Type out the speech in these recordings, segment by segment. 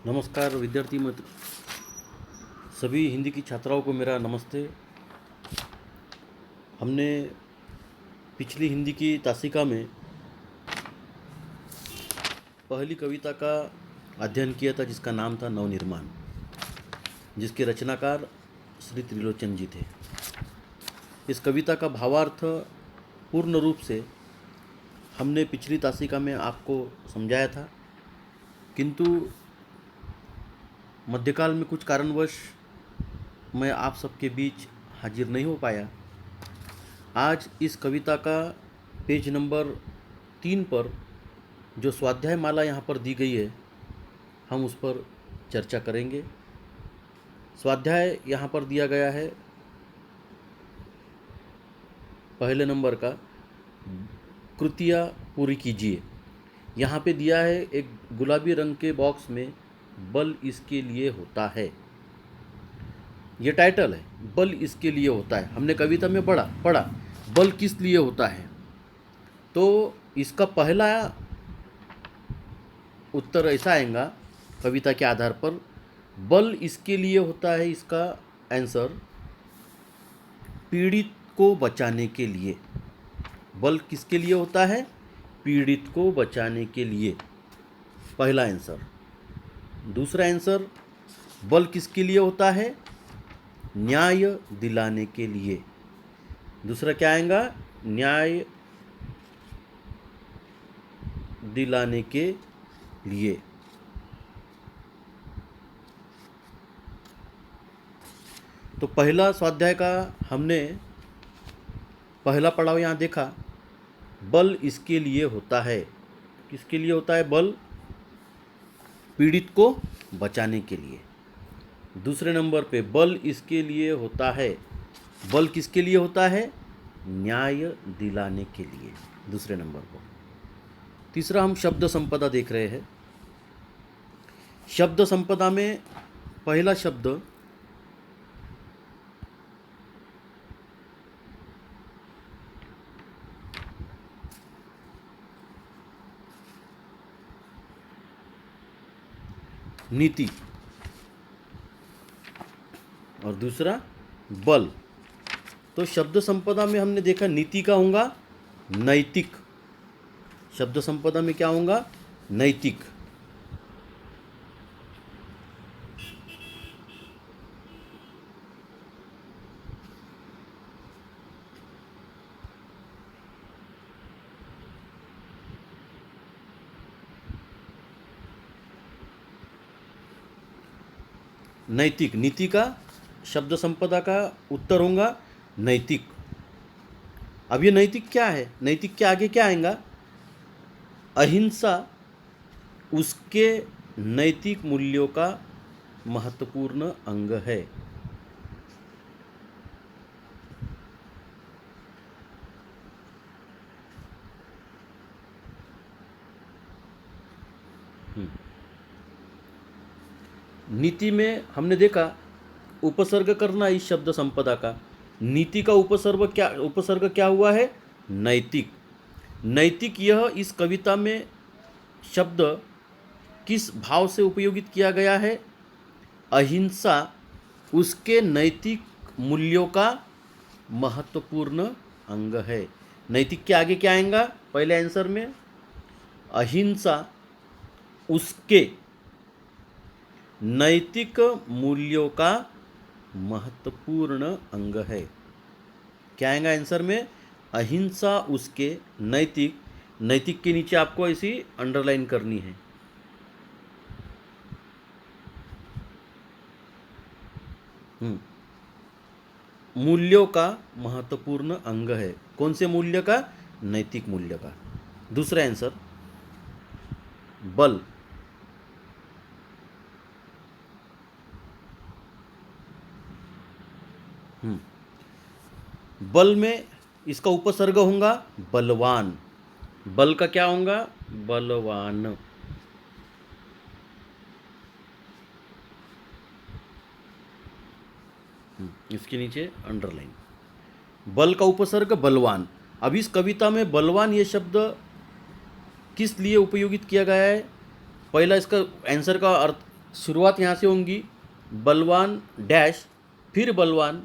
नमस्कार विद्यार्थी मित्र, सभी हिंदी की छात्राओं को मेरा नमस्ते। हमने पिछली हिंदी की तासिका में पहली कविता का अध्ययन किया था जिसका नाम था नवनिर्माण, जिसके रचनाकार श्री त्रिलोचन जी थे। इस कविता का भावार्थ पूर्ण रूप से हमने पिछली तासिका में आपको समझाया था, किंतु मध्यकाल में कुछ कारणवश मैं आप सबके बीच हाजिर नहीं हो पाया। आज इस कविता का पेज नंबर 3 पर जो स्वाध्याय माला यहाँ पर दी गई है, हम उस पर चर्चा करेंगे। स्वाध्याय यहाँ पर दिया गया है पहले नंबर का, कृतियाँ पूरी कीजिए। यहाँ पे दिया है एक गुलाबी रंग के बॉक्स में, बल इसके लिए होता है। ये टाइटल है, बल इसके लिए होता है। हमने कविता में पढ़ा बल किस लिए होता है। तो इसका पहला उत्तर ऐसा आएगा कविता के आधार पर, बल इसके लिए होता है। इसका आंसर पीड़ित को बचाने के लिए। बल किसके लिए होता है? पीड़ित को बचाने के लिए, पहला आंसर। दूसरा आंसर, बल किसके लिए होता है? न्याय दिलाने के लिए। दूसरा क्या आएगा? न्याय दिलाने के लिए। तो पहला स्वाध्याय का हमने पहला पड़ाव यहाँ देखा, बल इसके लिए होता है। किसके लिए होता है बल? पीड़ित को बचाने के लिए। दूसरे नंबर पे बल इसके लिए होता है। बल किसके लिए होता है? न्याय दिलाने के लिए, दूसरे नंबर पर। तीसरा हम शब्द संपदा देख रहे हैं। शब्द संपदा में पहला शब्द नीति और दूसरा बल। तो शब्द संपदा में हमने देखा नीति का होगा नैतिक। शब्द संपदा में क्या होगा? नैतिक। नैतिक, नीति का शब्द संपदा का उत्तर होगा नैतिक। अब ये नैतिक क्या है? नैतिक के आगे क्या आएगा? अहिंसा उसके नैतिक मूल्यों का महत्वपूर्ण अंग है। नीति में हमने देखा उपसर्ग करना इस शब्द संपदा का। नीति का उपसर्ग क्या हुआ है? नैतिक। नैतिक यह इस कविता में शब्द किस भाव से उपयोगित किया गया है? अहिंसा उसके नैतिक मूल्यों का महत्वपूर्ण अंग है। नैतिक के आगे क्या आएगा पहले आंसर में? अहिंसा उसके नैतिक मूल्यों का महत्वपूर्ण अंग है। क्या आएगा आंसर में? अहिंसा उसके नैतिक। नैतिक के नीचे आपको ऐसी अंडरलाइन करनी है। मूल्यों का महत्वपूर्ण अंग है। कौन से मूल्य का? नैतिक मूल्य का। दूसरा आंसर बल। बल में इसका उपसर्ग होगा बलवान। बल का क्या होगा? बलवान। इसके नीचे अंडरलाइन। बल का उपसर्ग बलवान। अब इस कविता में बलवान ये शब्द किस लिए उपयोगित किया गया है? पहला इसका आंसर का अर्थ शुरुआत यहाँ से होंगी, बलवान डैश फिर बलवान,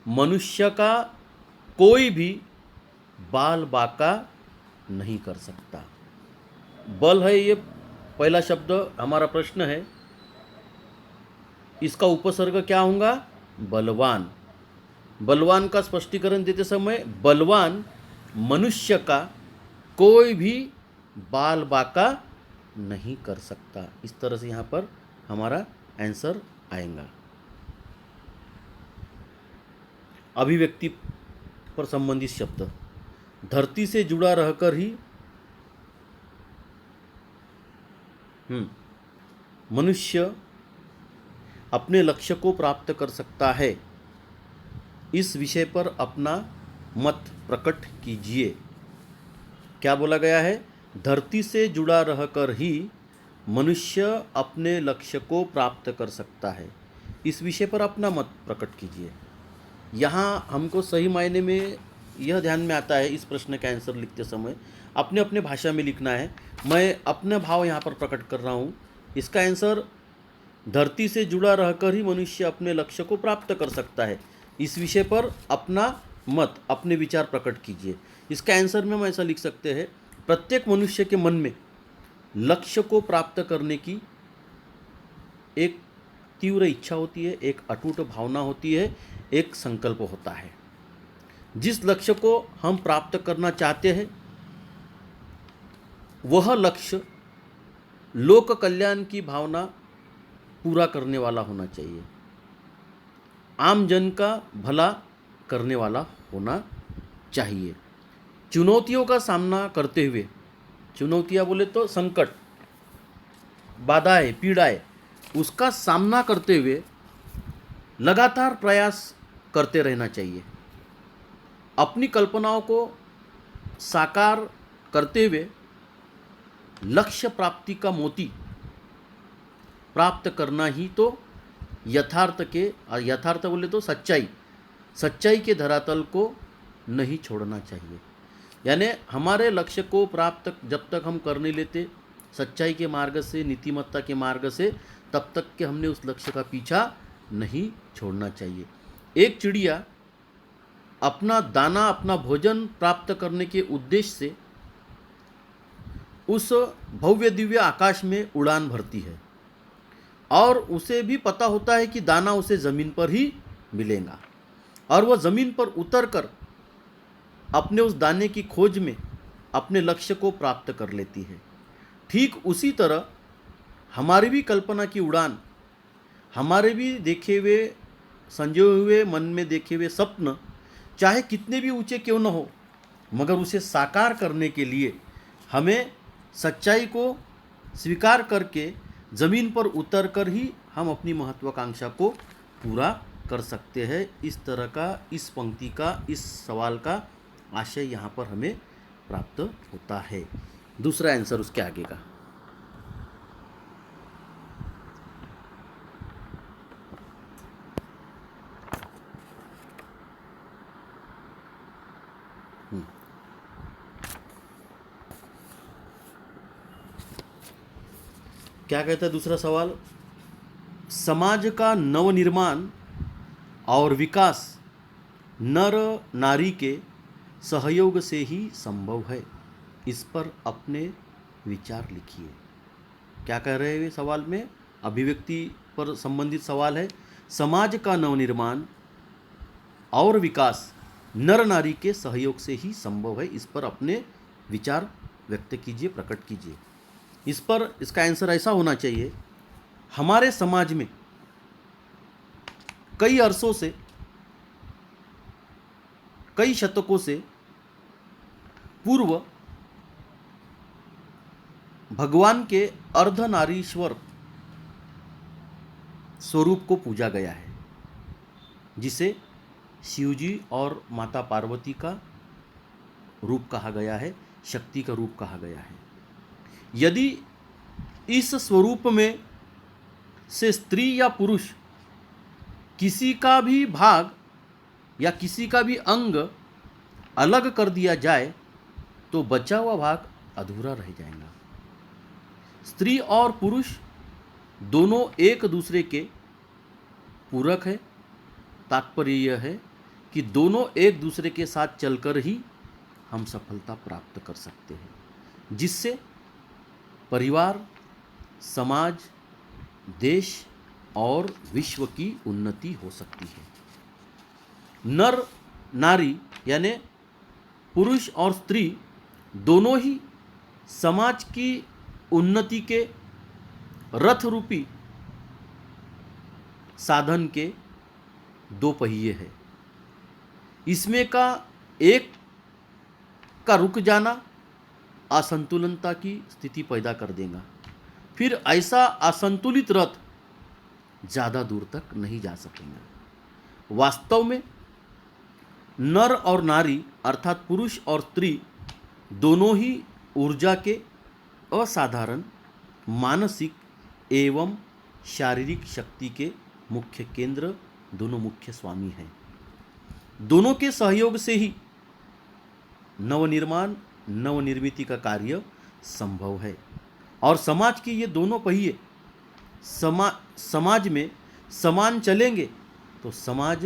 मनुष्य का कोई भी बाल बाका नहीं कर सकता। बल है ये पहला शब्द, हमारा प्रश्न है इसका उपसर्ग क्या होगा? बलवान। बलवान का स्पष्टीकरण देते समय बलवान मनुष्य का कोई भी बाल बाका नहीं कर सकता, इस तरह से यहाँ पर हमारा आंसर आएगा। अभिव्यक्ति पर संबंधित शब्द, धरती से जुड़ा रहकर ही मनुष्य अपने लक्ष्य को प्राप्त कर सकता है, इस विषय पर अपना मत प्रकट कीजिए। क्या बोला गया है? धरती से जुड़ा रहकर ही मनुष्य अपने लक्ष्य को प्राप्त कर सकता है, इस विषय पर अपना मत प्रकट कीजिए। यहाँ हमको सही मायने में यह ध्यान में आता है, इस प्रश्न का आंसर लिखते समय अपने अपने भाषा में लिखना है। मैं अपना भाव यहाँ पर प्रकट कर रहा हूँ। इसका आंसर धरती से जुड़ा रहकर ही मनुष्य अपने लक्ष्य को प्राप्त कर सकता है, इस विषय पर अपना मत, अपने विचार प्रकट कीजिए। इसका आंसर में हम ऐसा लिख सकते हैं, प्रत्येक मनुष्य के मन में लक्ष्य को प्राप्त करने की एक तीव्र इच्छा होती है, एक अटूट भावना होती है, एक संकल्प होता है। जिस लक्ष्य को हम प्राप्त करना चाहते हैं वह लक्ष्य लोक कल्याण की भावना पूरा करने वाला होना चाहिए, आम जन का भला करने वाला होना चाहिए। चुनौतियों का सामना करते हुए, चुनौतियाँ बोले तो संकट, बाधाएं, पीड़ाएं, उसका सामना करते हुए लगातार प्रयास करते रहना चाहिए। अपनी कल्पनाओं को साकार करते हुए लक्ष्य प्राप्ति का मोती प्राप्त करना ही तो यथार्थ बोले तो सच्चाई के धरातल को नहीं छोड़ना चाहिए। यानी हमारे लक्ष्य को प्राप्त जब तक हम कर नहीं लेते सच्चाई के मार्ग से, नीतिमत्ता के मार्ग से, तब तक के हमने उस लक्ष्य का पीछा नहीं छोड़ना चाहिए। एक चिड़िया अपना दाना, अपना भोजन प्राप्त करने के उद्देश्य से उस भव्य दिव्य आकाश में उड़ान भरती है और उसे भी पता होता है कि दाना उसे ज़मीन पर ही मिलेगा, और वह ज़मीन पर उतरकर अपने उस दाने की खोज में अपने लक्ष्य को प्राप्त कर लेती है। ठीक उसी तरह हमारी भी कल्पना की उड़ान, हमारे भी देखे हुए, संजोए हुए, मन में देखे हुए सपन चाहे कितने भी ऊंचे क्यों न हो, मगर उसे साकार करने के लिए हमें सच्चाई को स्वीकार करके ज़मीन पर उतरकर ही हम अपनी महत्वाकांक्षा को पूरा कर सकते हैं। इस तरह का, इस पंक्ति का, इस सवाल का आशय यहाँ पर हमें प्राप्त होता है। दूसरा आंसर उसके आगे का। क्या कहता है दूसरा सवाल? समाज का नवनिर्माण और विकास नर नारी के सहयोग से ही संभव है, इस पर अपने विचार लिखिए। क्या कह रहे हैं सवाल में? अभिव्यक्ति पर संबंधित सवाल है। समाज का नवनिर्माण और विकास नर नारी के सहयोग से ही संभव है, इस पर अपने विचार व्यक्त कीजिए, प्रकट कीजिए। इस पर इसका आंसर ऐसा होना चाहिए, हमारे समाज में कई अरसों से, कई शतकों से पूर्व भगवान के अर्धनारीश्वर स्वरूप को पूजा गया है, जिसे शिवजी और माता पार्वती का रूप कहा गया है, शक्ति का रूप कहा गया है। यदि इस स्वरूप में से स्त्री या पुरुष किसी का भी भाग या किसी का भी अंग अलग कर दिया जाए तो बचा हुआ भाग अधूरा रह जाएगा। स्त्री और पुरुष दोनों एक दूसरे के पूरक है। तात्पर्य यह है कि दोनों एक दूसरे के साथ चलकर ही हम सफलता प्राप्त कर सकते हैं, जिससे परिवार, समाज, देश और विश्व की उन्नति हो सकती है। नर नारी यानी पुरुष और स्त्री दोनों ही समाज की उन्नति के रथ रूपी साधन के दो पहिए हैं। इसमें का एक का रुक जाना असंतुलनता की स्थिति पैदा कर देगा। फिर ऐसा असंतुलित रथ ज़्यादा दूर तक नहीं जा सकेंगे। वास्तव में नर और नारी अर्थात पुरुष और स्त्री दोनों ही ऊर्जा के असाधारण मानसिक एवं शारीरिक शक्ति के मुख्य केंद्र, दोनों मुख्य स्वामी हैं। दोनों के सहयोग से ही नवनिर्माण, नवनिर्मिति का कार्य संभव है। और समाज के ये दोनों पहिए समाज में समान चलेंगे तो समाज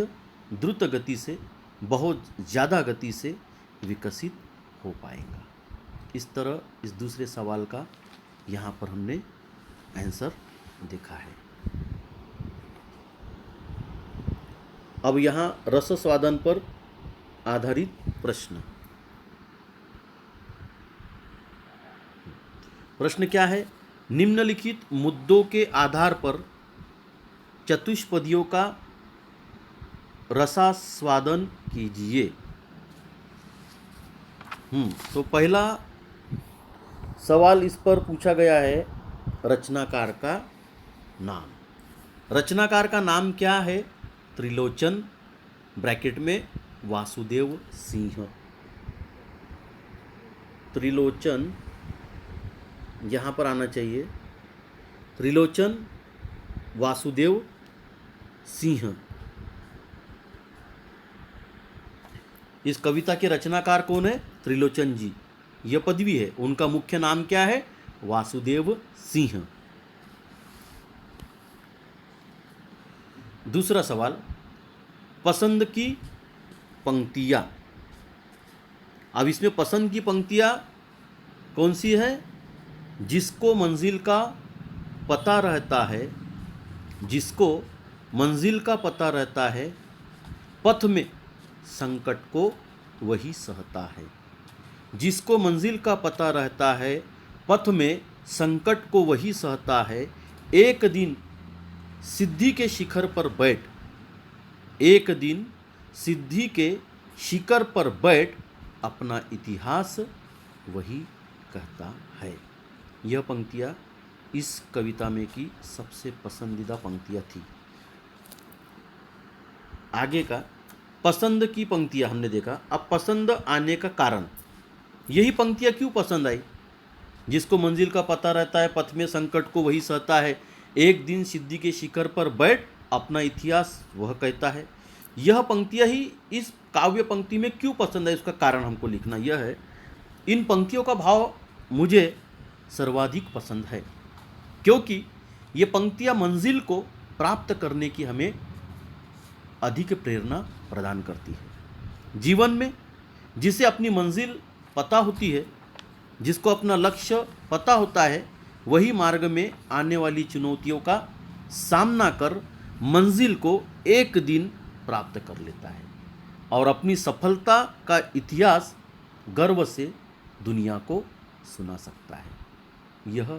द्रुत गति से, बहुत ज़्यादा गति से विकसित हो पाएगा। इस तरह इस दूसरे सवाल का यहाँ पर हमने आंसर देखा है। अब यहाँ रस स्वादन पर आधारित प्रश्न। प्रश्न क्या है? निम्नलिखित मुद्दों के आधार पर चतुष्पदियों का रसास्वादन कीजिए। तो पहला सवाल इस पर पूछा गया है, रचनाकार का नाम। रचनाकार का नाम क्या है? त्रिलोचन, ब्रैकेट में वासुदेव सिंह। त्रिलोचन यहाँ पर आना चाहिए, त्रिलोचन वासुदेव सिंह। इस कविता के रचनाकार कौन है? त्रिलोचन जी। यह पदवी है। उनका मुख्य नाम क्या है? वासुदेव सिंह। दूसरा सवाल, पसंद की पंक्तियाँ। अब इसमें पसंद की पंक्तियाँ कौन सी है? जिसको मंजिल का पता रहता है, जिसको मंजिल का पता रहता है, पथ में संकट को वही सहता है। जिसको मंजिल का पता रहता है, पथ में संकट को वही सहता है। एक दिन सिद्धि के शिखर पर बैठ, एक दिन सिद्धि के शिखर पर बैठ, अपना इतिहास वही कहता है। यह पंक्तियाँ इस कविता में की सबसे पसंदीदा पंक्तियाँ थी। आगे का पसंद की पंक्तियाँ हमने देखा। अब पसंद आने का कारण, यही पंक्तियाँ क्यों पसंद आई? जिसको मंजिल का पता रहता है, पथ में संकट को वही सहता है, एक दिन सिद्धि के शिखर पर बैठ, अपना इतिहास वह कहता है। यह पंक्तियाँ ही इस काव्य पंक्ति में क्यों पसंद है, उसका कारण हमको लिखना यह है। इन पंक्तियों का भाव मुझे सर्वाधिक पसंद है, क्योंकि ये पंक्तियाँ मंजिल को प्राप्त करने की हमें अधिक प्रेरणा प्रदान करती है। जीवन में जिसे अपनी मंजिल पता होती है, जिसको अपना लक्ष्य पता होता है, वही मार्ग में आने वाली चुनौतियों का सामना कर मंजिल को एक दिन प्राप्त कर लेता है और अपनी सफलता का इतिहास गर्व से दुनिया को सुना सकता है। यह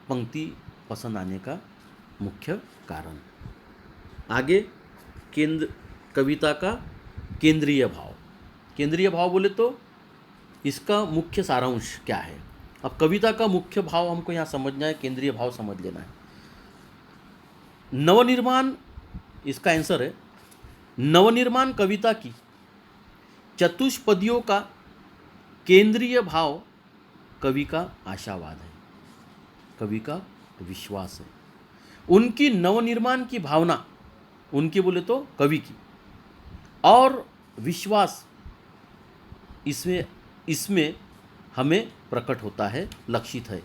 पंक्ति पसंद आने का मुख्य कारण। आगे कविता का केंद्रीय भाव। केंद्रीय भाव बोले तो इसका मुख्य सारांश क्या है? अब कविता का मुख्य भाव हमको यहाँ समझना है, केंद्रीय भाव समझ लेना है। नवनिर्माण इसका आंसर है। नवनिर्माण कविता की चतुष्पदियों का केंद्रीय भाव कवि का आशावाद है, कवि का विश्वास है। उनकी नवनिर्माण की भावना, उनकी बोले तो कवि की, और विश्वास इसमें हमें प्रकट होता है, लक्षित है।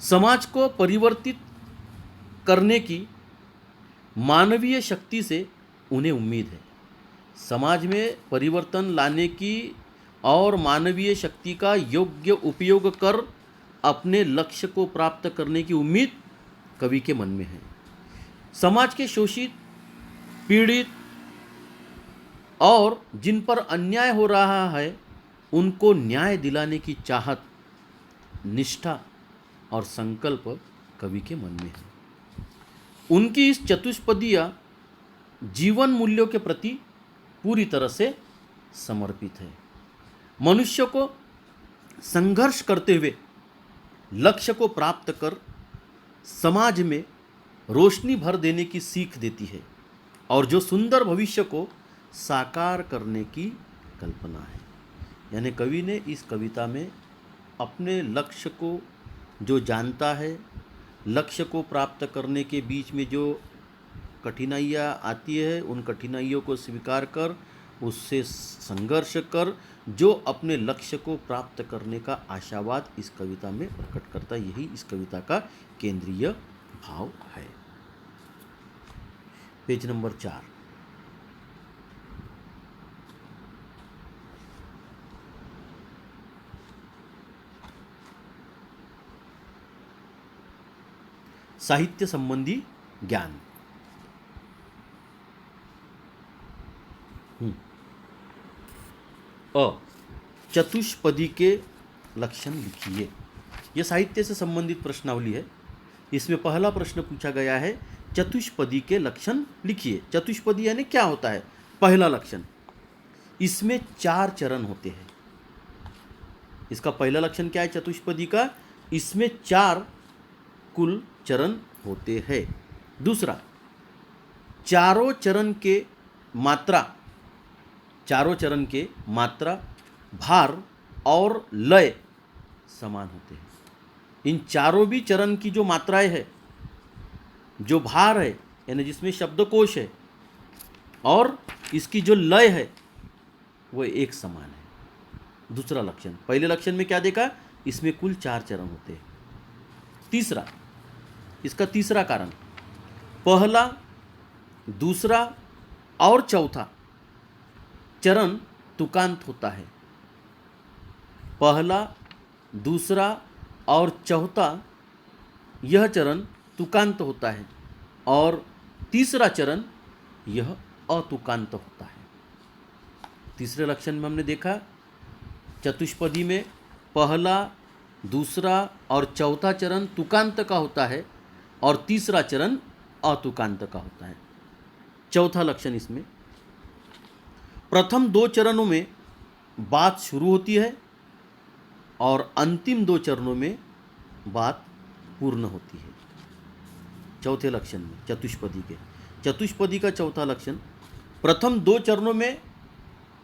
समाज को परिवर्तित करने की मानवीय शक्ति से उन्हें उम्मीद है। समाज में परिवर्तन लाने की और मानवीय शक्ति का योग्य उपयोग कर अपने लक्ष्य को प्राप्त करने की उम्मीद कवि के मन में है। समाज के शोषित, पीड़ित और जिन पर अन्याय हो रहा है उनको न्याय दिलाने की चाहत, निष्ठा और संकल्प कवि के मन में है। उनकी इस चतुष्पदीय जीवन मूल्यों के प्रति पूरी तरह से समर्पित है। मनुष्य को संघर्ष करते हुए लक्ष्य को प्राप्त कर समाज में रोशनी भर देने की सीख देती है और जो सुंदर भविष्य को साकार करने की कल्पना है। यानी कवि ने इस कविता में अपने लक्ष्य को जो जानता है, लक्ष्य को प्राप्त करने के बीच में जो कठिनाइयाँ आती है, उन कठिनाइयों को स्वीकार कर उससे संघर्ष कर जो अपने लक्ष्य को प्राप्त करने का आशावाद इस कविता में प्रकट करता है। यही इस कविता का केंद्रीय भाव है। Page number 4। साहित्य संबंधी ज्ञान। चतुष्पदी के लक्षण लिखिए। यह साहित्य से संबंधित प्रश्नावली है। इसमें पहला प्रश्न पूछा गया है, चतुष्पदी के लक्षण लिखिए। चतुष्पदी यानी क्या होता है? पहला लक्षण, इसमें 4 चरण होते हैं। इसका पहला लक्षण क्या है चतुष्पदी का? इसमें 4 कुल चरण होते हैं। दूसरा, चारों चरण के मात्रा, भार और लय समान होते हैं। इन चारों भी चरण की जो मात्राएं है, जो भार है यानी जिसमें शब्दकोश है, और इसकी जो लय है वो एक समान है। दूसरा लक्षण। पहले लक्षण में क्या देखा? इसमें कुल 4 चरण होते हैं। तीसरा, इसका तीसरा कारण, पहला, दूसरा और चौथा चरण तुकांत होता है। पहला, दूसरा और चौथा यह चरण तुकांत होता है और तीसरा चरण यह अतुकांत होता है। तीसरे लक्षण में हमने देखा चतुष्पदी में पहला, दूसरा और चौथा चरण तुकांत का होता है और तीसरा चरण अतुकांत का होता है। चौथा लक्षण इसमें, प्रथम 2 चरणों में बात शुरू होती है और अंतिम 2 चरणों में बात पूर्ण होती है। चौथे लक्षण में चतुष्पदी का चौथा लक्षण, प्रथम 2 चरणों में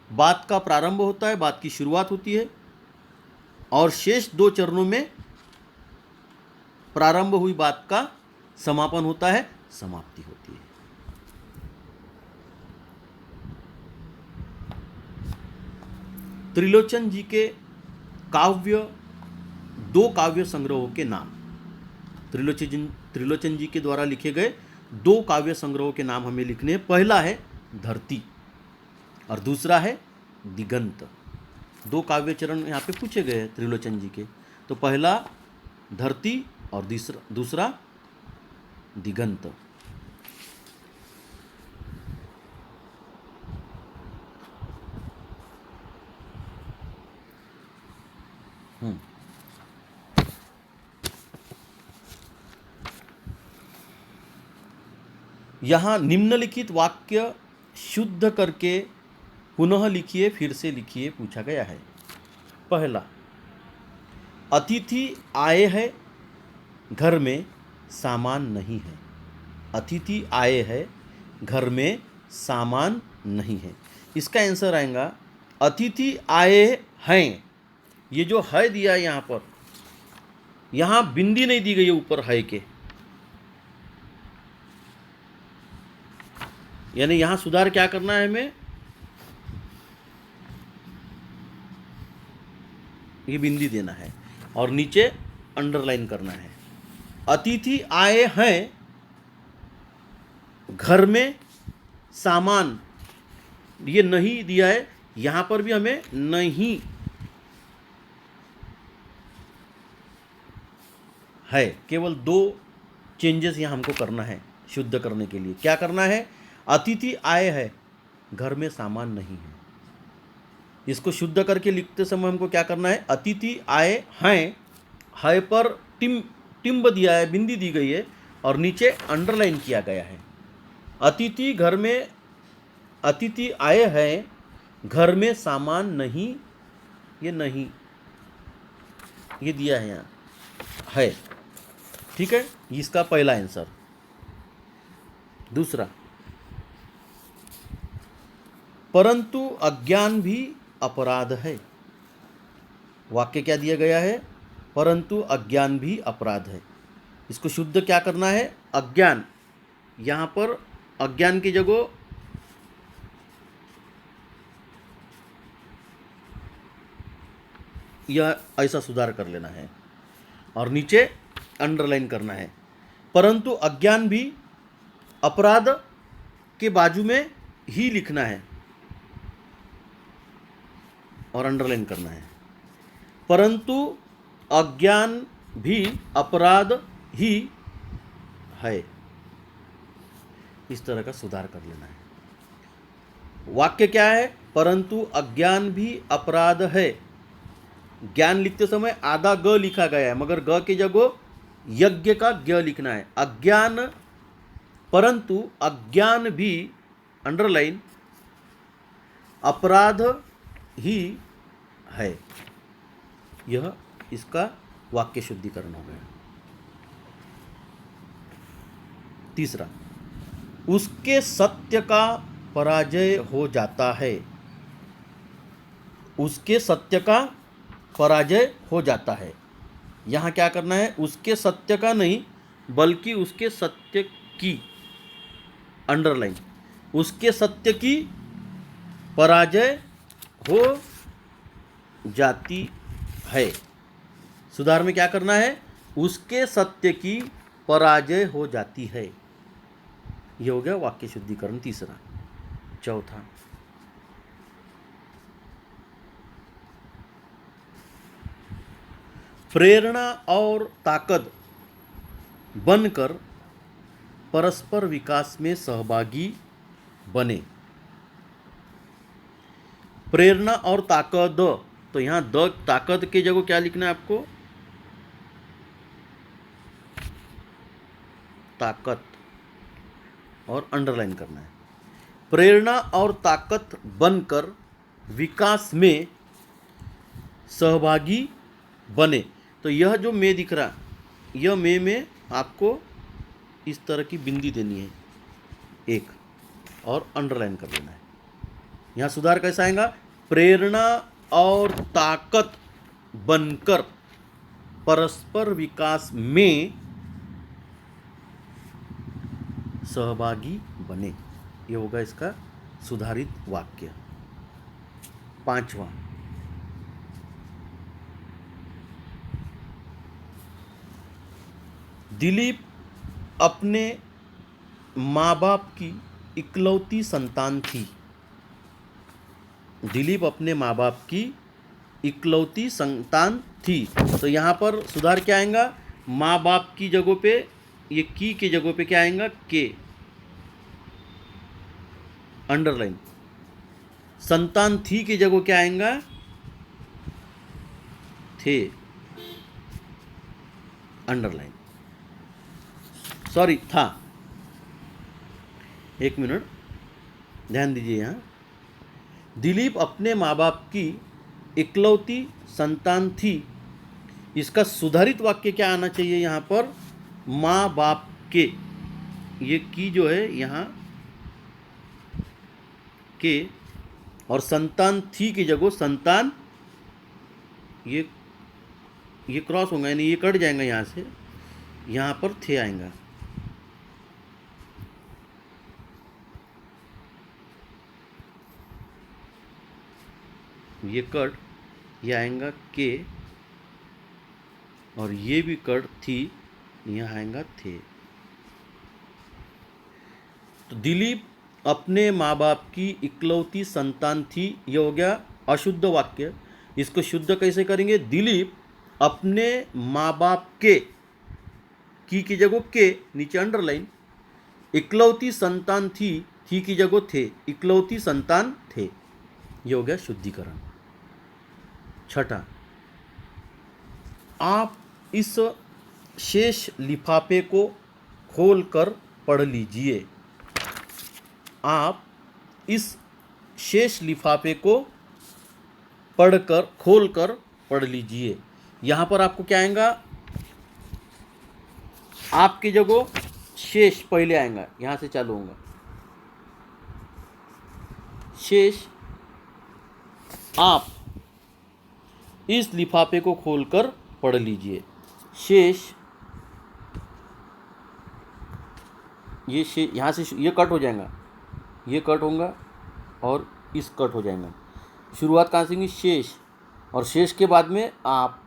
बात का प्रारंभ होता है, बात की शुरुआत होती है, और शेष 2 चरणों में प्रारंभ हुई बात का समापन होता है, समाप्ति होती है। त्रिलोचन जी के काव्य, 2 काव्य संग्रहों के नाम। त्रिलोचन जी के द्वारा लिखे गए 2 काव्य संग्रहों के नाम हमें लिखने हैं। पहला है धरती और दूसरा है दिगंत। 2 काव्य चरण यहाँ पे पूछे गए हैं त्रिलोचन जी के। तो पहला धरती और दूसरा दिगंत। यहाँ निम्नलिखित वाक्य शुद्ध करके पुनः लिखिए, फिर से लिखिए, पूछा गया है। पहला, अतिथि आए हैं, घर में सामान नहीं है। अतिथि आए हैं, घर में सामान नहीं है। इसका आंसर आएगा अतिथि आए हैं। ये जो है दिया यहाँ पर, यहाँ बिंदी नहीं दी गई है ऊपर है के, यानी यहाँ सुधार क्या करना है हमें? ये बिंदी देना है और नीचे अंडरलाइन करना है। अतिथि आए हैं घर में सामान, ये नहीं दिया है, यहां पर भी हमें नहीं है, केवल दो चेंजेस यहाँ हमको करना है शुद्ध करने के लिए। क्या करना है? अतिथि आए हैं घर में सामान नहीं है, इसको शुद्ध करके लिखते समय हमको क्या करना है? अतिथि आए हैं, है पर टिम्ब दिया है, बिंदी दी गई है और नीचे अंडरलाइन किया गया है। अतिथि घर में, अतिथि आए हैं घर में सामान नहीं, ये नहीं, ये दिया है यहाँ है। ठीक है, इसका पहला आंसर। दूसरा, परंतु अज्ञान भी अपराध है। वाक्य क्या दिया गया है? परंतु अज्ञान भी अपराध है। इसको शुद्ध क्या करना है? अज्ञान, यहाँ पर अज्ञान की जगह यह ऐसा सुधार कर लेना है और नीचे अंडरलाइन करना है। परंतु अज्ञान भी अपराध के बाजू में ही लिखना है और अंडरलाइन करना है। परंतु अज्ञान भी अपराध ही है, इस तरह का सुधार कर लेना है। वाक्य क्या है? परंतु अज्ञान भी अपराध है। ज्ञान लिखते समय आधा ग लिखा गया है, मगर ग की जगह यज्ञ का ज्ञ लिखना है। अज्ञान, परंतु अज्ञान भी अंडरलाइन अपराध ही है। यह इसका वाक्य शुद्धिकरण हो गया। तीसरा, उसके सत्य का पराजय हो जाता है। उसके सत्य का पराजय हो जाता है। यहाँ क्या करना है? उसके सत्य का नहीं, बल्कि उसके सत्य की, अंडरलाइन, उसके सत्य की पराजय हो जाती है। सुधार में क्या करना है? उसके सत्य की पराजय हो जाती है। यह हो गया वाक्य शुद्धिकरण तीसरा। चौथा, प्रेरणा और ताकत बनकर परस्पर विकास में सहभागी बने। प्रेरणा और ताकत, तो यहाँ द ताकत की जगह क्या लिखना है आपको? ताकत और अंडरलाइन करना है। प्रेरणा और ताकत बनकर विकास में सहभागी बने। तो यह जो में दिख रहा, यह में आपको इस तरह की बिंदी देनी है एक, और अंडरलाइन कर देना है। यहाँ सुधार कैसा आएगा? प्रेरणा और ताकत बनकर परस्पर विकास में सहभागी बने। ये होगा इसका सुधारित वाक्य। पांचवा, दिलीप अपने माँ बाप की इकलौती संतान थी। दिलीप अपने माँ बाप की इकलौती संतान थी। तो यहाँ पर सुधार क्या आएगा? माँ बाप की जगह पे, ये की जगह पे क्या आएगा? के, अंडरलाइन। संतान थी की जगह क्या आएगा? थे, अंडरलाइन। सॉरी, था। एक मिनट ध्यान दीजिए। यहाँ दिलीप अपने माँ बाप की इकलौती संतान थी। इसका सुधारित वाक्य क्या आना चाहिए? यहाँ पर माँ बाप के, ये की जो है यहाँ के, और संतान थी की जगह संतान, ये क्रॉस होगा, यानी ये कट जाएगा यहाँ से, यहाँ पर थे आएगा। ये कट, ये आएगा के, और ये भी कट थी, यहाँ आएगा थे। तो दिलीप अपने माँ बाप की इकलौती संतान थी, ये हो गया अशुद्ध वाक्य। इसको शुद्ध कैसे करेंगे? दिलीप अपने माँ बाप के, की जगह के, नीचे अंडरलाइन, इकलौती संतान थी की जगह थे, इकलौती संतान थे, ये हो गया शुद्धिकरण। छठा, आप इस शेष लिफाफे को खोलकर पढ़ लीजिए। आप इस शेष लिफाफे को खोलकर पढ़ लीजिए। यहाँ पर आपको क्या आएगा? आपकी जगह शेष पहले आएगा, यहाँ से चालू होगा। शेष आप इस लिफाफे को खोलकर पढ़ लीजिए। शेष ये यहाँ से ये कट हो जाएगा, ये कट होगा और इस कट हो जाएगा। शुरुआत कहाँ से होगी? शेष, और शेष के बाद में आप,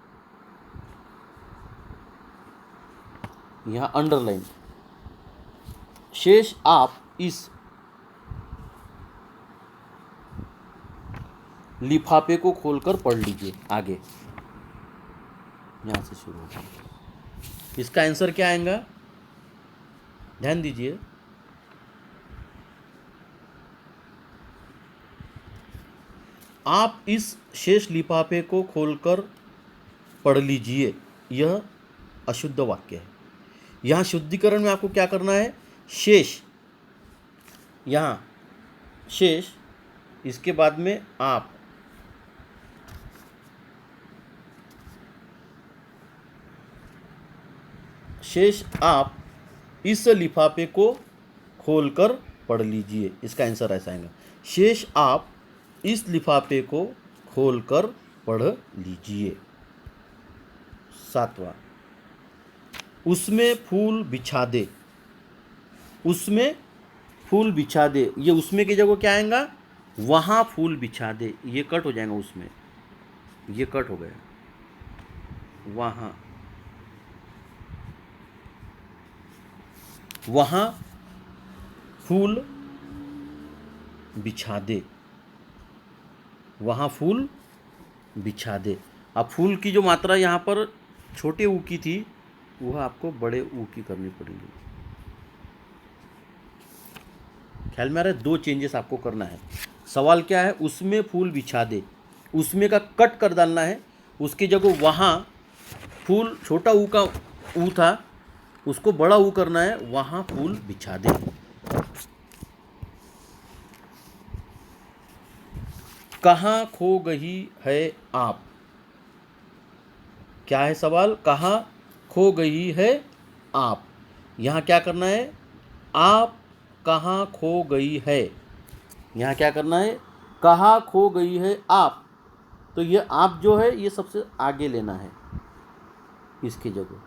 यहाँ अंडरलाइन, शेष आप इस लिफाफे को खोलकर पढ़ लीजिए। आगे यहाँ से शुरू होगा। इसका आंसर क्या आएगा? ध्यान दीजिए। आप इस शेष लिफाफे को खोलकर पढ़ लीजिए, यह अशुद्ध वाक्य है। यहाँ शुद्धिकरण में आपको क्या करना है? शेष, यहाँ शेष, इसके बाद में आप, शेष आप इस लिफाफे को खोलकर पढ़ लीजिए। इसका आंसर ऐसा आएगा, शेष आप इस लिफाफे को खोलकर पढ़ लीजिए। सातवां, उसमें फूल बिछा दे। उसमें फूल बिछा दे, ये उसमें की जगह क्या आएगा? वहाँ फूल बिछा दे, ये कट हो जाएगा, उसमें ये कट हो गया, वहाँ फूल बिछा दे, वहाँ फूल बिछा दे। अब फूल की जो मात्रा यहाँ पर छोटे ऊ की थी, वह आपको बड़े ऊ की करनी पड़ेगी। ख्याल में आ रहा है? दो चेंजेस आपको करना है। सवाल क्या है? उसमें फूल बिछा दे, उसमें का कट कर डालना है, उसकी जगह वहाँ फूल, छोटा ऊ का ऊ था, उसको बड़ा ऊ करना है, वहाँ फूल बिछा दे। कहाँ खो गई है आप? क्या है सवाल? कहाँ खो गई है आप? यहाँ क्या करना है? आप कहाँ खो गई है, यहाँ क्या करना है? कहाँ खो गई है आप। तो ये आप जो है, ये सबसे आगे लेना है इसकी जगह,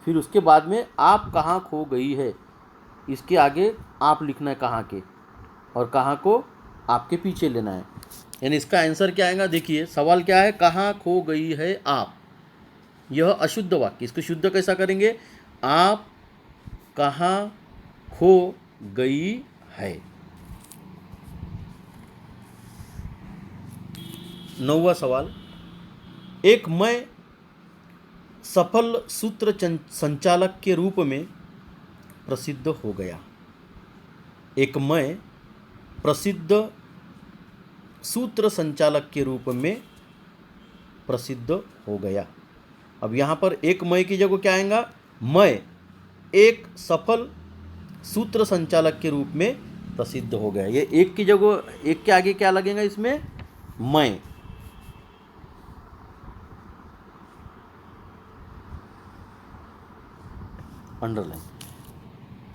फिर उसके बाद में आप कहाँ खो गई है, इसके आगे आप लिखना है कहाँ के, और कहाँ को आपके पीछे लेना है। यानी इसका आंसर क्या आएगा? देखिए सवाल क्या है? कहाँ खो गई है आप, यह अशुद्ध वाक्य। इसको शुद्ध कैसा करेंगे? आप कहाँ खो गई है। 9वां सवाल, एक मैं सफल सूत्र संचालक के रूप में प्रसिद्ध हो गया। एक मैं प्रसिद्ध सूत्र संचालक के रूप में प्रसिद्ध हो गया। अब यहाँ पर एक मैं की जगह क्या आएगा? मैं एक सफल सूत्र संचालक के रूप में प्रसिद्ध हो गया। ये एक की जगह, एक के आगे क्या लगेगा इसमें? मैं। अंडरलाइन।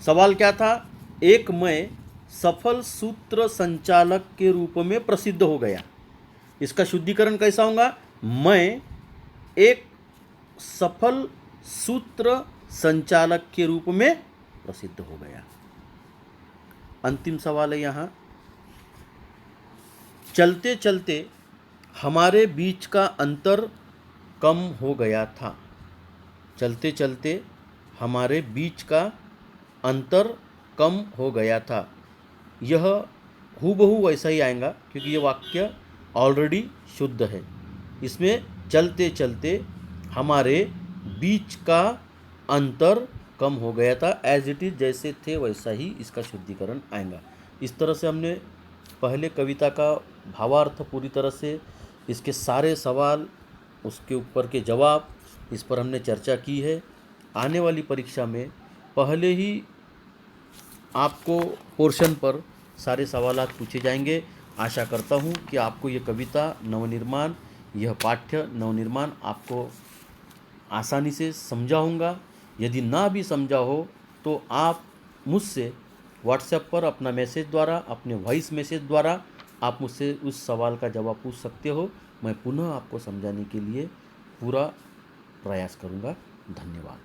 सवाल क्या था? एक मैं सफल सूत्र संचालक के रूप में प्रसिद्ध हो गया। इसका शुद्धिकरण कैसा होगा? मैं एक सफल सूत्र संचालक के रूप में प्रसिद्ध हो गया। अंतिम सवाल है यहाँ, चलते चलते हमारे बीच का अंतर कम हो गया था। चलते चलते हमारे बीच का अंतर कम हो गया था। यह हूबहू वैसा ही आएगा क्योंकि ये वाक्य ऑलरेडी शुद्ध है। इसमें चलते चलते हमारे बीच का अंतर कम हो गया था, एज इट इज जैसे थे वैसा ही इसका शुद्धिकरण आएगा। इस तरह से हमने पहले कविता का भावार्थ पूरी तरह से, इसके सारे सवाल, उसके ऊपर के जवाब, इस पर हमने चर्चा की है। आने वाली परीक्षा में पहले ही आपको पोर्शन पर सारे सवाल पूछे जाएंगे। आशा करता हूँ कि आपको ये कविता नवनिर्माण, यह पाठ्य नवनिर्माण आपको आसानी से समझा होगा। यदि ना भी समझा हो तो आप मुझसे व्हाट्सएप पर अपना मैसेज द्वारा, अपने वॉइस मैसेज द्वारा आप मुझसे उस सवाल का जवाब पूछ सकते हो। मैं पुनः आपको समझाने के लिए पूरा प्रयास करूँगा। धन्यवाद।